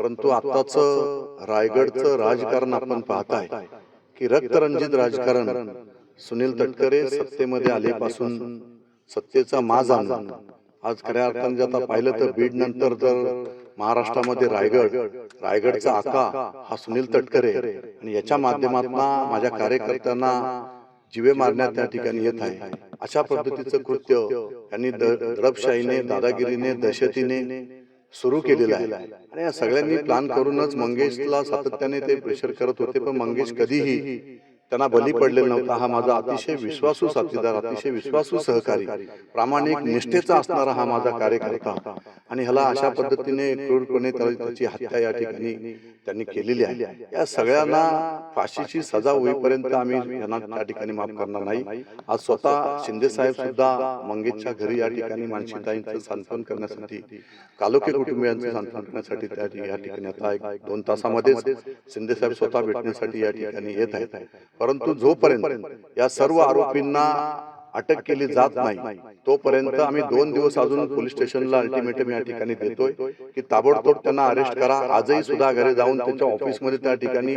परंतु आताच रायगडचं राजकारण आपण पाहताय की रक्तरंजित राजकारण सुनील तटकरे सत्तेमध्ये आलेपासून सत्तेचा माज आणून आज खऱ्या अर्थाने जर आता पाहिलं तर बीड नंतर जर महाराष्ट्रामध्ये रायगडचा आका हा सुनील तटकरे आणि याच्या माध्यमातून माझ्या कार्यकर्त्यांना जीवे मारण्यात त्या ठिकाणी येत आहे. अशा पद्धतीचं कृत्य यांनी दडपशाहीने दादागिरीने दहशतीने सुरू केलेलं आहे आणि या सगळ्यांनी प्लॅन करूनच मंगेशला सातत्याने ते प्रेशर करत होते. पण मंगेश कधीही त्यांना बली पडलेला नव्हता. हा माझा अतिशय विश्वासू साथीदार, अतिशय विश्वासू सहकारी, प्रामाणिक निष्ठेचा असणारा हा माझा कार्यकर्ता आणि ह्याला अशा पद्धतीने क्रूरपणे त्याची हत्या या ठिकाणी त्यांनी केलेली आहे. या सगळ्यांना फाशीची सजा होईपर्यंत आम्ही यांना त्या ठिकाणी माफ करणार नाही. आज स्वतः शिंदे साहेब सुद्धा मंगेशच्या घरी या ठिकाणी मानसीताईंचं सांत्वन करण्यासाठी, कालोखे कुटुंबियांचं सांत्वन करण्यासाठी या ठिकाणी आता 1-2 तासामध्येच शिंदे साहेब स्वतः भेटण्यासाठी या ठिकाणी येत आहेत. परंतु जोपर्यंत या सर्व आरोपींना अटक केली जात नाही तोपर्यंत आम्ही 2 दिवस अजून पोलीस स्टेशनला अल्टिमेटम या ठिकाणी देतोय की ताबडतोब त्यांना अरेस्ट करा. आजही सुद्धा घरी जाऊन त्यांच्या ऑफिसमध्ये त्या ठिकाणी